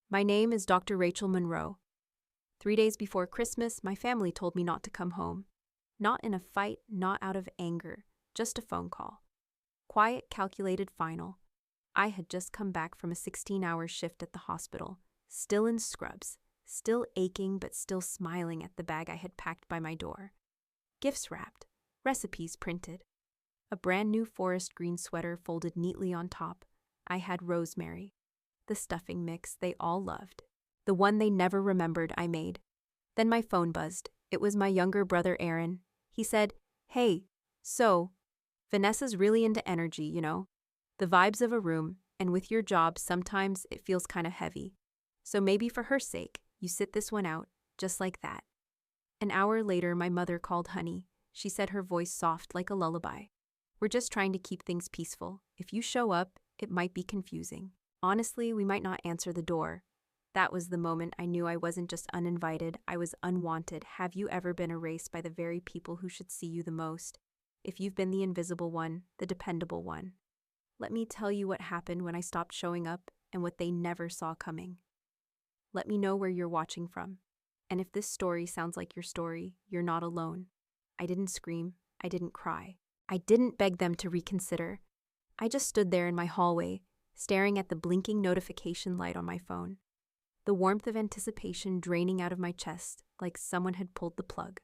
My name is Dr. Rachel Monroe. 3 days before Christmas, my family told me not to come home. Not in a fight, not out of anger, just a phone call. Quiet, calculated final. I had just come back from a 16-hour shift at the hospital, still in scrubs, still aching but still smiling at the bag I had packed by my door. Gifts wrapped, recipes printed. A brand new forest green sweater folded neatly on top. I had rosemary, the stuffing mix they all loved, the one they never remembered I made. Then my phone buzzed. It was my younger brother Aaron. He said, "Hey, so, Vanessa's really into energy, you know? The vibes of a room, and with your job sometimes it feels kind of heavy. So maybe for her sake, you sit this one out, just like that." An hour later, my mother called Honey. She said, her voice soft like a lullaby. "We're just trying to keep things peaceful. If you show up, it might be confusing. Honestly, we might not answer the door." That was the moment I knew I wasn't just uninvited, I was unwanted. Have you ever been erased by the very people who should see you the most? If you've been the invisible one, the dependable one. Let me tell you what happened when I stopped showing up and what they never saw coming. Let me know where you're watching from. And if this story sounds like your story, you're not alone. I didn't scream. I didn't cry. I didn't beg them to reconsider. I just stood there in my hallway, staring at the blinking notification light on my phone. The warmth of anticipation draining out of my chest like someone had pulled the plug.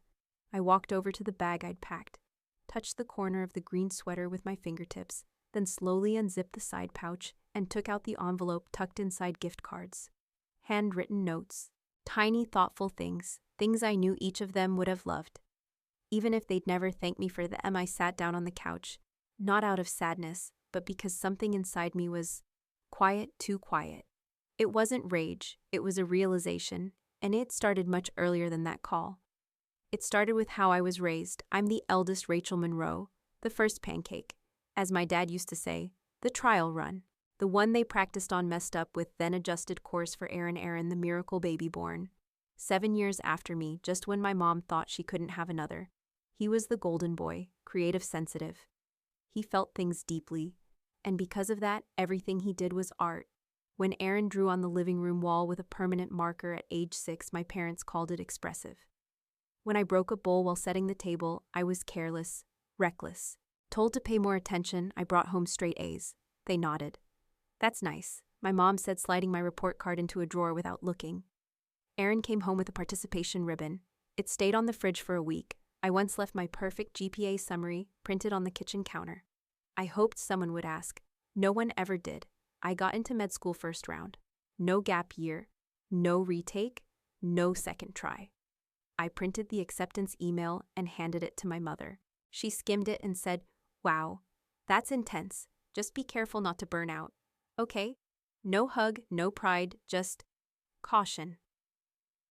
I walked over to the bag I'd packed, touched the corner of the green sweater with my fingertips, then slowly unzipped the side pouch and took out the envelope tucked inside gift cards. Handwritten notes, tiny thoughtful things I knew each of them would have loved. Even if they'd never thanked me for them, I sat down on the couch, not out of sadness, but because something inside me was quiet, too quiet. It wasn't rage, it was a realization, and it started much earlier than that call. It started with how I was raised. I'm the eldest Rachel Monroe, the first pancake. As my dad used to say, the trial run. The one they practiced on messed up with, then adjusted course for Aaron, the miracle baby born. 7 years after me, just when my mom thought she couldn't have another. He was the golden boy, creative, sensitive. He felt things deeply, and because of that, everything he did was art. When Aaron drew on the living room wall with a permanent marker at age 6, my parents called it expressive. When I broke a bowl while setting the table, I was careless, reckless. Told to pay more attention, I brought home straight A's. They nodded. "That's nice," my mom said, sliding my report card into a drawer without looking. Aaron came home with a participation ribbon. It stayed on the fridge for a week. I once left my perfect GPA summary printed on the kitchen counter. I hoped someone would ask. No one ever did. I got into med school first round. No gap year, no retake, no second try. I printed the acceptance email and handed it to my mother. She skimmed it and said, "Wow, that's intense. Just be careful not to burn out. Okay?" No hug, no pride, just caution.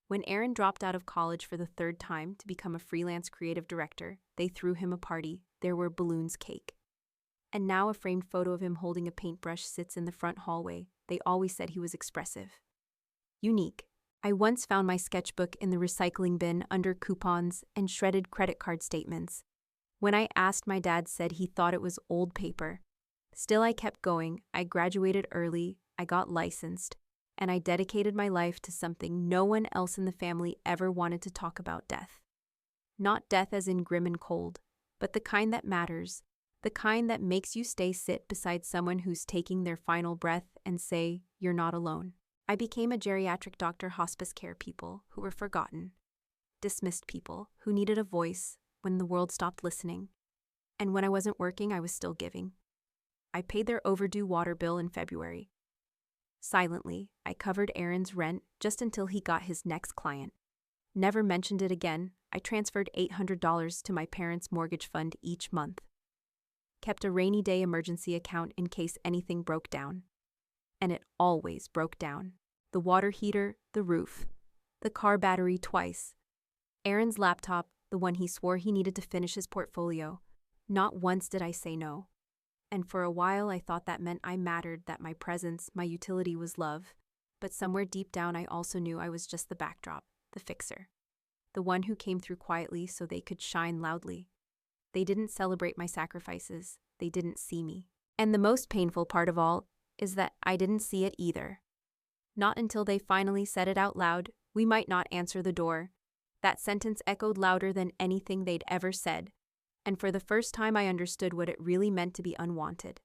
When Aaron dropped out of college for the 3rd time to become a freelance creative director, they threw him a party. There were balloons, cake. And now a framed photo of him holding a paintbrush sits in the front hallway. They always said he was expressive. Unique. I once found my sketchbook in the recycling bin under coupons and shredded credit card statements. When I asked, my dad said he thought it was old paper. Still, I kept going. I graduated early, I got licensed, and I dedicated my life to something no one else in the family ever wanted to talk about: death. Not death as in grim and cold, but the kind that matters. The kind that makes you sit beside someone who's taking their final breath and say, "You're not alone." I became a geriatric doctor, hospice care people who were forgotten, dismissed people who needed a voice when the world stopped listening. And when I wasn't working, I was still giving. I paid their overdue water bill in February. Silently, I covered Aaron's rent just until he got his next client. Never mentioned it again. I transferred $800 to my parents' mortgage fund each month. Kept a rainy day emergency account in case anything broke down. And it always broke down. The water heater, the roof, the car battery twice. Aaron's laptop, the one he swore he needed to finish his portfolio. Not once did I say no. And for a while I thought that meant I mattered, that my presence, my utility was love. But somewhere deep down I also knew I was just the backdrop, the fixer. The one who came through quietly so they could shine loudly. They didn't celebrate my sacrifices. They didn't see me. And the most painful part of all is that I didn't see it either. Not until they finally said it out loud, "We might not answer the door." That sentence echoed louder than anything they'd ever said, and for the first time I understood what it really meant to be unwanted.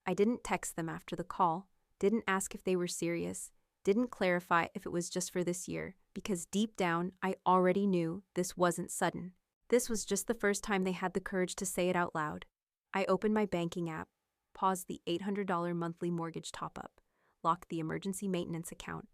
I didn't text them after the call, didn't ask if they were serious, didn't clarify if it was just for this year, because deep down I already knew this wasn't sudden. This was just the first time they had the courage to say it out loud. I opened my banking app, paused the $800 monthly mortgage top-up, locked the emergency maintenance account,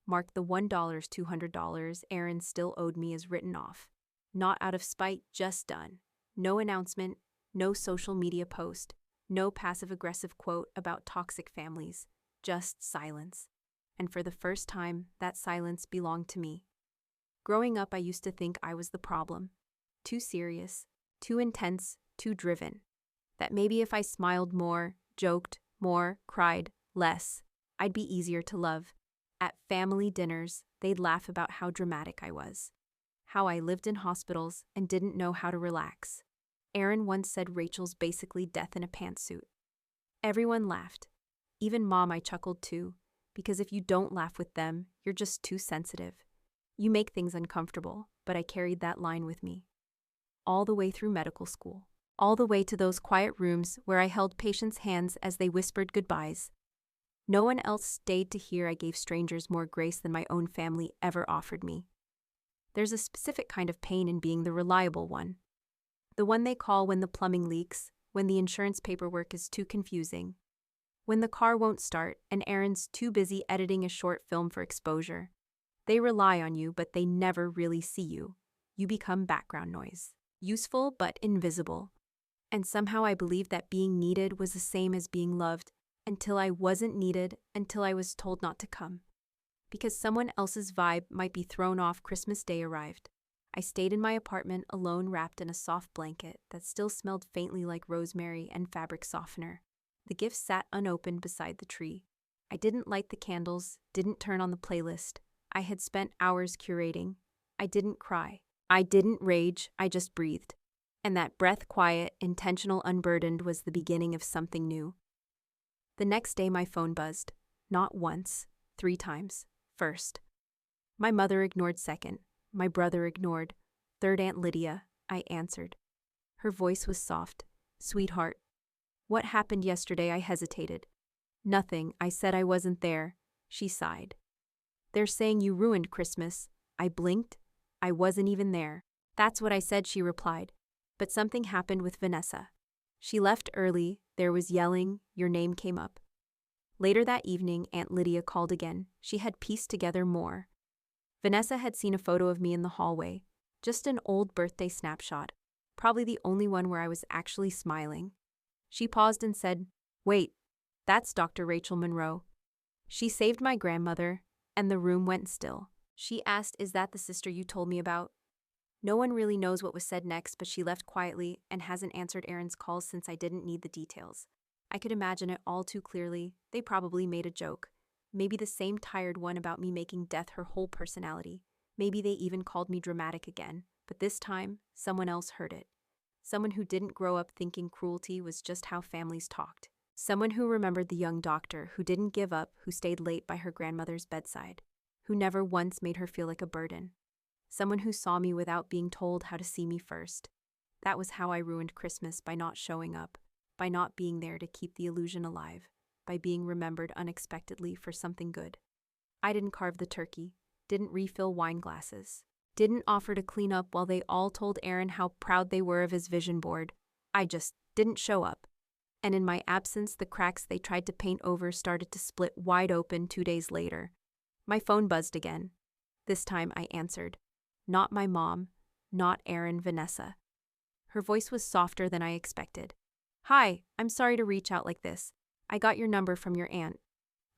marked the $1, $200 Aaron still owed me as written off. Not out of spite, just done. No announcement, no social media post, no passive-aggressive quote about toxic families, just silence. And for the first time, that silence belonged to me. Growing up, I used to think I was the problem. Too serious, too intense, too driven. That maybe if I smiled more, joked more, cried less, I'd be easier to love. At family dinners, they'd laugh about how dramatic I was, how I lived in hospitals and didn't know how to relax. Aaron once said Rachel's basically death in a pantsuit. Everyone laughed. Even Mom, I chuckled too, because if you don't laugh with them, you're just too sensitive. You make things uncomfortable, but I carried that line with me. All the way through medical school. All the way to those quiet rooms where I held patients' hands as they whispered goodbyes. No one else stayed to hear I gave strangers more grace than my own family ever offered me. There's a specific kind of pain in being the reliable one. The one they call when the plumbing leaks, when the insurance paperwork is too confusing, when the car won't start and Aaron's too busy editing a short film for exposure. They rely on you, but they never really see you. You become background noise. Useful but invisible. And somehow I believed that being needed was the same as being loved, until I wasn't needed, until I was told not to come. Because someone else's vibe might be thrown off. Christmas Day arrived. I stayed in my apartment alone, wrapped in a soft blanket that still smelled faintly like rosemary and fabric softener. The gifts sat unopened beside the tree. I didn't light the candles, didn't turn on the playlist. I had spent hours curating. I didn't cry. I didn't rage, I just breathed. And that breath, quiet, intentional, unburdened, was the beginning of something new. The next day my phone buzzed. Not once, 3 times. First. My mother ignored. Second. My brother ignored. Third, Aunt Lydia. I answered. Her voice was soft. "Sweetheart. What happened yesterday?" I hesitated. "Nothing. I said I wasn't there." She sighed. "They're saying you ruined Christmas." I blinked. "I wasn't even there." "That's what I said," she replied. But something happened with Vanessa. She left early, there was yelling, your name came up. Later that evening, Aunt Lydia called again. She had pieced together more. Vanessa had seen a photo of me in the hallway, just an old birthday snapshot, probably the only one where I was actually smiling. She paused and said, "Wait, that's Dr. Rachel Monroe. She saved my grandmother," and the room went still. She asked, "Is that the sister you told me about?" No one really knows what was said next, but she left quietly and hasn't answered Aaron's calls since. I didn't need the details. I could imagine it all too clearly. They probably made a joke. Maybe the same tired one about me making death her whole personality. Maybe they even called me dramatic again. But this time, someone else heard it. Someone who didn't grow up thinking cruelty was just how families talked. Someone who remembered the young doctor, who didn't give up, who stayed late by her grandmother's bedside, who never once made her feel like a burden. Someone who saw me without being told how to see me first. That was how I ruined Christmas, by not showing up, by not being there to keep the illusion alive, by being remembered unexpectedly for something good. I didn't carve the turkey, didn't refill wine glasses, didn't offer to clean up while they all told Aaron how proud they were of his vision board. I just didn't show up. And in my absence, the cracks they tried to paint over started to split wide open 2 days later. My phone buzzed again. This time I answered. Not my mom, not Aaron, Vanessa. Her voice was softer than I expected. "Hi, I'm sorry to reach out like this. I got your number from your aunt.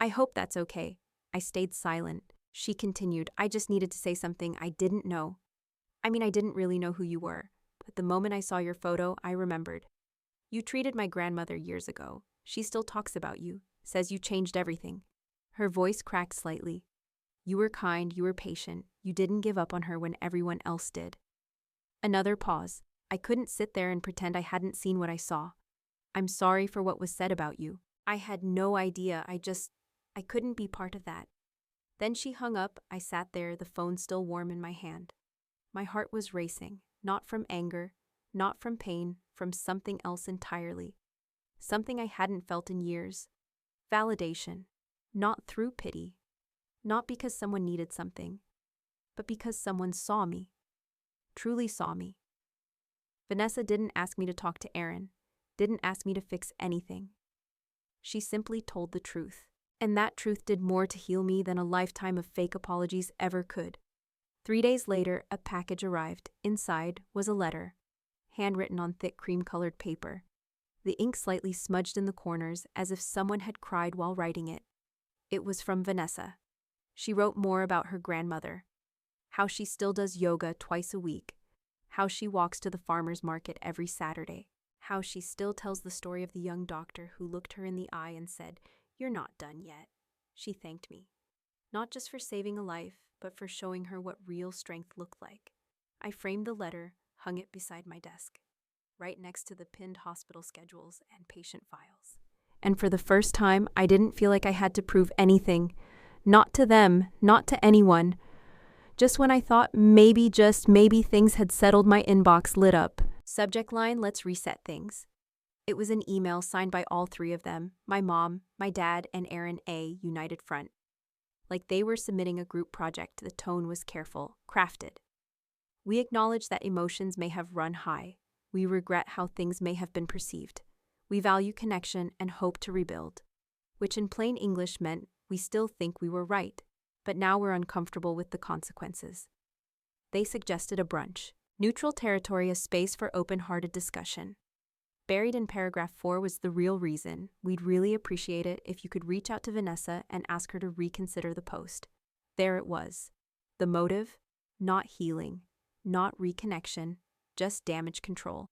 I hope that's okay." I stayed silent. She continued, "I just needed to say something. I didn't know. I didn't really know who you were, but the moment I saw your photo, I remembered. You treated my grandmother years ago. She still talks about you, says you changed everything." Her voice cracked slightly. "You were kind, you were patient, you didn't give up on her when everyone else did." Another pause. I couldn't sit there and pretend I hadn't seen what I saw. "I'm sorry for what was said about you. I had no idea, I couldn't be part of that." Then she hung up. I sat there, the phone still warm in my hand. My heart was racing, not from anger, not from pain, from something else entirely. Something I hadn't felt in years. Validation. Not through pity. Not because someone needed something, but because someone saw me. Truly saw me. Vanessa didn't ask me to talk to Aaron, didn't ask me to fix anything. She simply told the truth. And that truth did more to heal me than a lifetime of fake apologies ever could. 3 days later, a package arrived. Inside was a letter, handwritten on thick cream-colored paper. The ink slightly smudged in the corners as if someone had cried while writing it. It was from Vanessa. She wrote more about her grandmother, how she still does yoga twice a week, how she walks to the farmer's market every Saturday, how she still tells the story of the young doctor who looked her in the eye and said, "You're not done yet." She thanked me, not just for saving a life, but for showing her what real strength looked like. I framed the letter, hung it beside my desk, right next to the pinned hospital schedules and patient files. And for the first time, I didn't feel like I had to prove anything. Not to them, not to anyone. Just when I thought maybe, just maybe, things had settled, my inbox lit up. Subject line, "Let's reset things." It was an email signed by all three of them, my mom, my dad, and Aaron A. United Front. Like they were submitting a group project, the tone was careful, crafted. "We acknowledge that emotions may have run high. We regret how things may have been perceived. We value connection and hope to rebuild." Which in plain English meant we still think we were right, but now we're uncomfortable with the consequences. They suggested a brunch. Neutral territory, a space for open-hearted discussion. Buried in paragraph 4 was the real reason. "We'd really appreciate it if you could reach out to Vanessa and ask her to reconsider the post." There it was. The motive? Not healing, not reconnection, just damage control.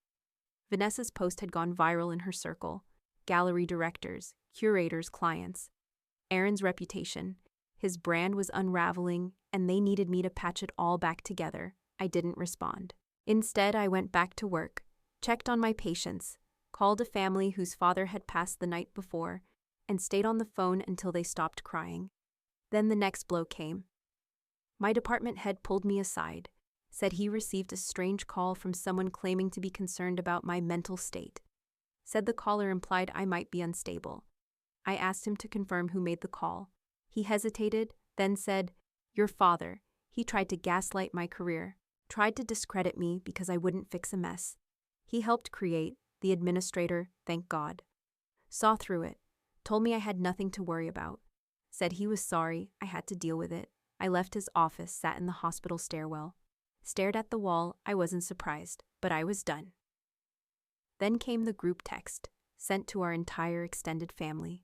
Vanessa's post had gone viral in her circle. Gallery directors, curators, clients. Aaron's reputation. His brand was unraveling, and they needed me to patch it all back together. I didn't respond. Instead, I went back to work, checked on my patients, called a family whose father had passed the night before, and stayed on the phone until they stopped crying. Then the next blow came. My department head pulled me aside, said he received a strange call from someone claiming to be concerned about my mental state. Said the caller implied I might be unstable. I asked him to confirm who made the call. He hesitated, then said, "Your father. He tried to gaslight my career, tried to discredit me because I wouldn't fix a mess. He helped create, the administrator, thank God. Saw through it, told me I had nothing to worry about. Said he was sorry, I had to deal with it." I left his office, sat in the hospital stairwell. Stared at the wall. I wasn't surprised, but I was done. Then came the group text, sent to our entire extended family.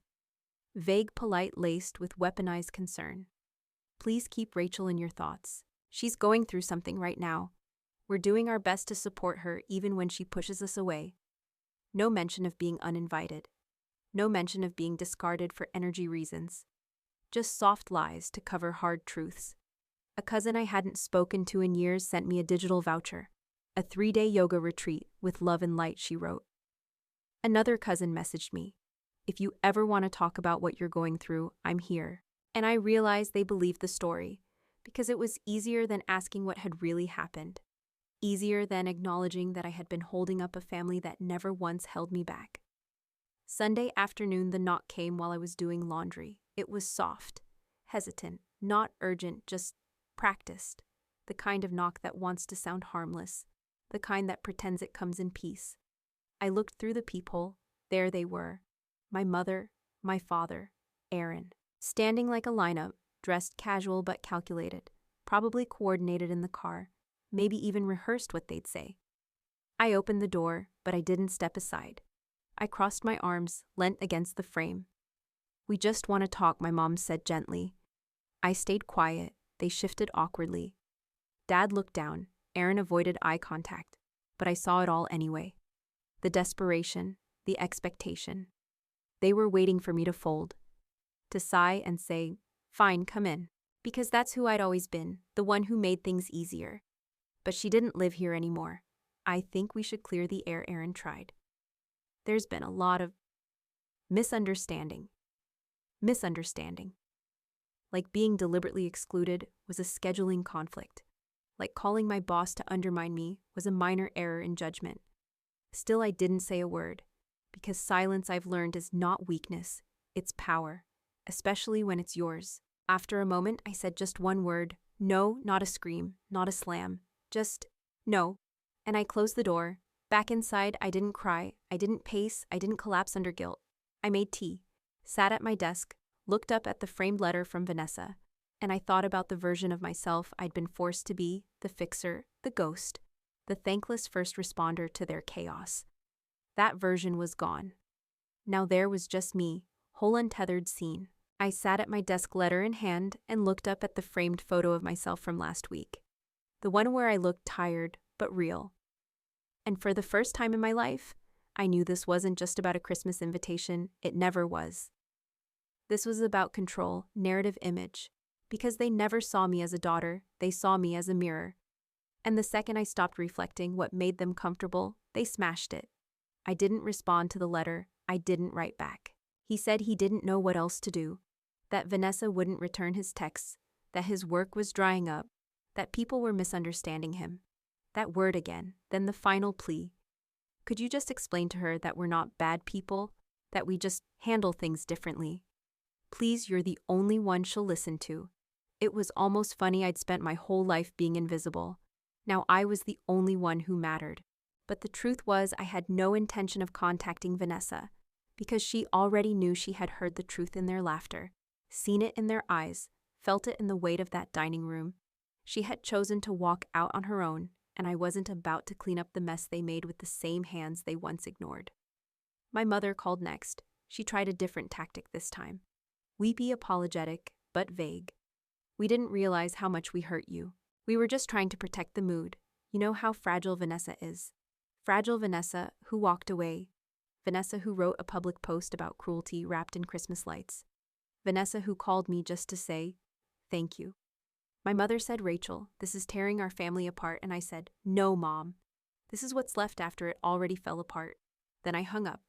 Vague, polite, laced with weaponized concern. "Please keep Rachel in your thoughts. She's going through something right now. We're doing our best to support her even when she pushes us away." No mention of being uninvited. No mention of being discarded for energy reasons. Just soft lies to cover hard truths. A cousin I hadn't spoken to in years sent me a digital voucher. A 3-day yoga retreat with love and light, she wrote. Another cousin messaged me. "If you ever want to talk about what you're going through, I'm here." And I realized they believed the story, because it was easier than asking what had really happened. Easier than acknowledging that I had been holding up a family that never once held me back. Sunday afternoon, the knock came while I was doing laundry. It was soft, hesitant, not urgent, just practiced. The kind of knock that wants to sound harmless, the kind that pretends it comes in peace. I looked through the peephole. There they were. My mother, my father, Aaron, standing like a lineup, dressed casual but calculated, probably coordinated in the car, maybe even rehearsed what they'd say. I opened the door, but I didn't step aside. I crossed my arms, leant against the frame. "We just want to talk," my mom said gently. I stayed quiet. They shifted awkwardly. Dad looked down. Aaron avoided eye contact, but I saw it all anyway. The desperation, the expectation. They were waiting for me to fold, to sigh and say, "Fine, come in." Because that's who I'd always been, the one who made things easier. But she didn't live here anymore. "I think we should clear the air," Aaron tried. "There's been a lot of misunderstanding. Like being deliberately excluded was a scheduling conflict. Like calling my boss to undermine me was a minor error in judgment. Still, I didn't say a word, because silence, I've learned, is not weakness, it's power, especially when it's yours. After a moment, I said just one word. No, not a scream, not a slam. Just, no. And I closed the door. Back inside, I didn't cry, I didn't pace, I didn't collapse under guilt. I made tea, sat at my desk, looked up at the framed letter from Vanessa, and I thought about the version of myself I'd been forced to be, the fixer, the ghost, the thankless first responder to their chaos. That version was gone. Now there was just me, whole untethered scene. I sat at my desk, letter in hand, and looked up at the framed photo of myself from last week. The one where I looked tired, but real. And for the first time in my life, I knew this wasn't just about a Christmas invitation. It never was. This was about control, narrative image. Because they never saw me as a daughter, they saw me as a mirror. And the second I stopped reflecting what made them comfortable, they smashed it. I didn't respond to the letter. I didn't write back. He said he didn't know what else to do, that Vanessa wouldn't return his texts, that his work was drying up, that people were misunderstanding him. That word again, then the final plea. Could you just explain to her that we're not bad people, that we just handle things differently? Please, you're the only one she'll listen to. It was almost funny. I'd spent my whole life being invisible. Now I was the only one who mattered. But the truth was, I had no intention of contacting Vanessa, because she already knew. She had heard the truth in their laughter, seen it in their eyes, felt it in the weight of that dining room. She had chosen to walk out on her own, and I wasn't about to clean up the mess they made with the same hands they once ignored. My mother called next. She tried a different tactic this time. Weepy, apologetic, but vague. We didn't realize how much we hurt you. We were just trying to protect the mood. You know how fragile Vanessa is. Fragile Vanessa, who walked away. Vanessa, who wrote a public post about cruelty wrapped in Christmas lights. Vanessa, who called me just to say, thank you. My mother said, Rachel, this is tearing our family apart, and I said, no, Mom. This is what's left after it already fell apart. Then I hung up.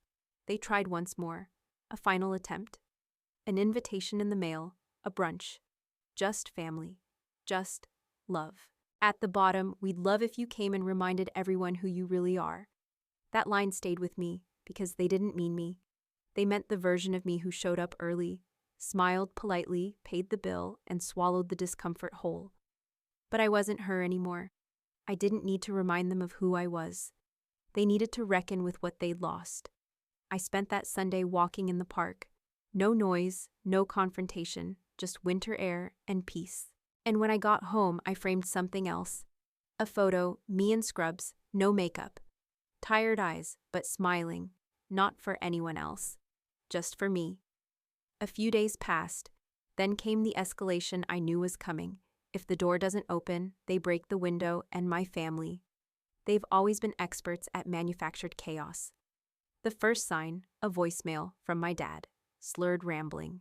They tried once more. A final attempt. An invitation in the mail. A brunch. Just family. Just love. At the bottom, we'd love if you came and reminded everyone who you really are. That line stayed with me, because they didn't mean me. They meant the version of me who showed up early, smiled politely, paid the bill, and swallowed the discomfort whole. But I wasn't her anymore. I didn't need to remind them of who I was. They needed to reckon with what they'd lost. I spent that Sunday walking in the park. No noise, no confrontation, just winter air and peace. And when I got home, I framed something else. A photo, me in scrubs, no makeup. Tired eyes, but smiling. Not for anyone else. Just for me. A few days passed. Then came the escalation I knew was coming. If the door doesn't open, they break the window, and my family. They've always been experts at manufactured chaos. The first sign, a voicemail from my dad. Slurred rambling.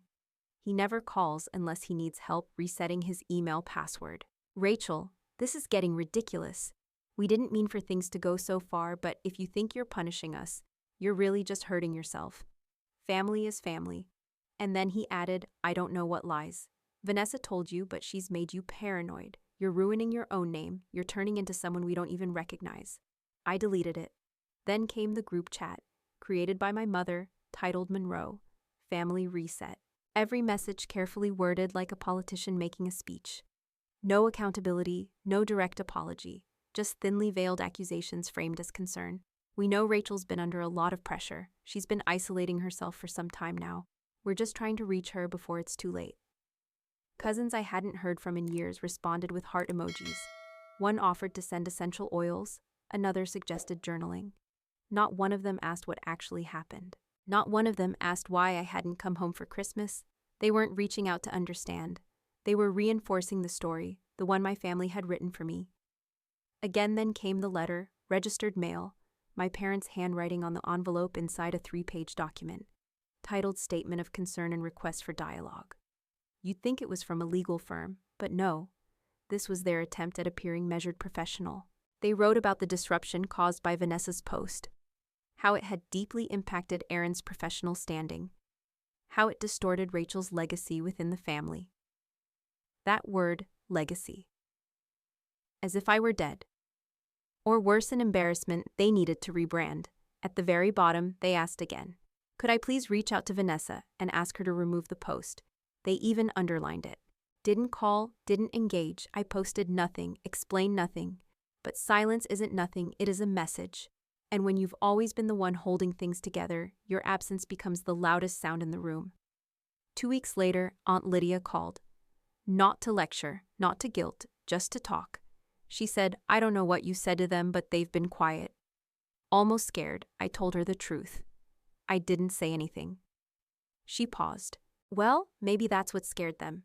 He never calls unless he needs help resetting his email password. Rachel, this is getting ridiculous. We didn't mean for things to go so far, but if you think you're punishing us, you're really just hurting yourself. Family is family. And then he added, I don't know what lies. Vanessa told you, but she's made you paranoid. You're ruining your own name. You're turning into someone we don't even recognize. I deleted it. Then came the group chat, created by my mother, titled Monroe, Family Reset. Every message carefully worded like a politician making a speech. No accountability, no direct apology, just thinly veiled accusations framed as concern. We know Rachel's been under a lot of pressure. She's been isolating herself for some time now. We're just trying to reach her before it's too late. Cousins I hadn't heard from in years responded with heart emojis. One offered to send essential oils, another suggested journaling. Not one of them asked what actually happened. Not one of them asked why I hadn't come home for Christmas. They weren't reaching out to understand. They were reinforcing the story, the one my family had written for me. Again then came the letter, registered mail, my parents' handwriting on the envelope inside a 3-page document, titled Statement of Concern and Request for Dialogue. You'd think it was from a legal firm, but no. This was their attempt at appearing measured professional. They wrote about the disruption caused by Vanessa's post, how it had deeply impacted Aaron's professional standing, how it distorted Rachel's legacy within the family. That word, legacy. As if I were dead. Or worse, in embarrassment, they needed to rebrand. At the very bottom, they asked again. Could I please reach out to Vanessa and ask her to remove the post? They even underlined it. Didn't call, didn't engage. I posted nothing, explained nothing. But silence isn't nothing, it is a message. And when you've always been the one holding things together, your absence becomes the loudest sound in the room. 2 weeks later, Aunt Lydia called. Not to lecture, not to guilt, just to talk. She said, I don't know what you said to them, but they've been quiet. Almost scared, I told her the truth. I didn't say anything. She paused. Well, maybe that's what scared them.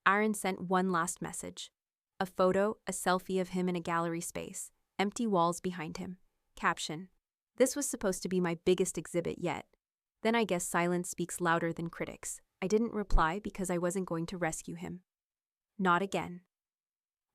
Aaron sent one last message. A photo, a selfie of him in a gallery space, empty walls behind him. Caption. This was supposed to be my biggest exhibit yet. Then I guess silence speaks louder than critics. I didn't reply because I wasn't going to rescue him. Not again.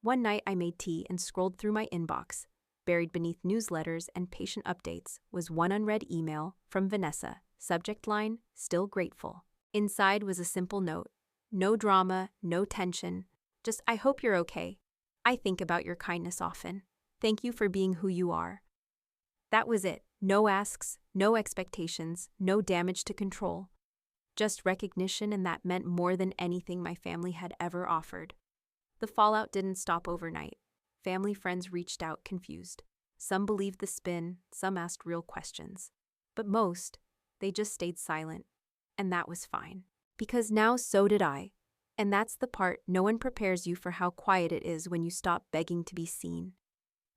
One night I made tea and scrolled through my inbox. Buried beneath newsletters and patient updates was one unread email from Vanessa. Subject line, still grateful. Inside was a simple note. No drama, no tension. Just, I hope you're okay. I think about your kindness often. Thank you for being who you are. That was it. No asks, no expectations, no damage to control. Just recognition, and that meant more than anything my family had ever offered. The fallout didn't stop overnight. Family friends reached out confused. Some believed the spin, some asked real questions. But most, they just stayed silent. And that was fine. Because now so did I. And that's the part no one prepares you for: how quiet it is when you stop begging to be seen.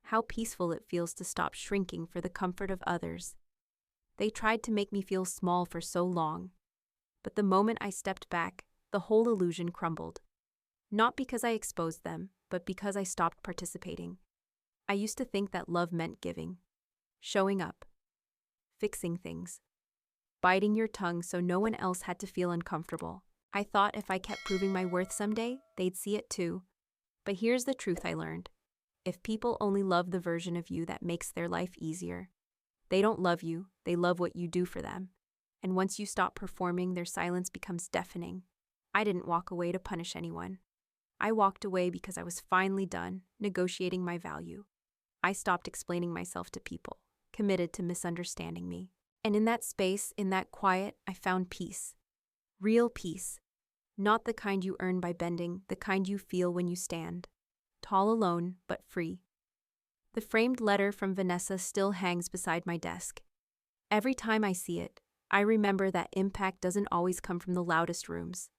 How peaceful it feels to stop shrinking for the comfort of others. They tried to make me feel small for so long. But the moment I stepped back, the whole illusion crumbled. Not because I exposed them, but because I stopped participating. I used to think that love meant giving, showing up, fixing things, biting your tongue so no one else had to feel uncomfortable. I thought if I kept proving my worth someday, they'd see it too. But here's the truth I learned. If people only love the version of you that makes their life easier, they don't love you, they love what you do for them. And once you stop performing, their silence becomes deafening. I didn't walk away to punish anyone. I walked away because I was finally done negotiating my value. I stopped explaining myself to people, committed to misunderstanding me. And in that space, in that quiet, I found peace. Real peace. Not the kind you earn by bending, the kind you feel when you stand. Tall alone, but free. The framed letter from Vanessa still hangs beside my desk. Every time I see it, I remember that impact doesn't always come from the loudest rooms.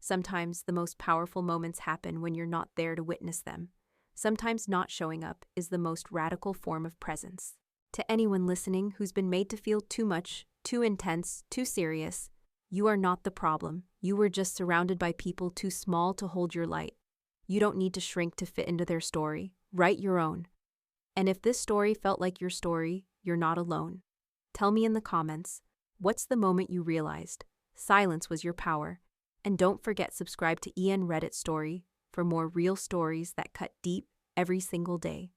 Sometimes the most powerful moments happen when you're not there to witness them. Sometimes not showing up is the most radical form of presence. To anyone listening who's been made to feel too much, too intense, too serious, you are not the problem. You were just surrounded by people too small to hold your light. You don't need to shrink to fit into their story. Write your own. And if this story felt like your story, you're not alone. Tell me in the comments, what's the moment you realized silence was your power? And don't forget, subscribe to EN Reddit Story for more real stories that cut deep every single day.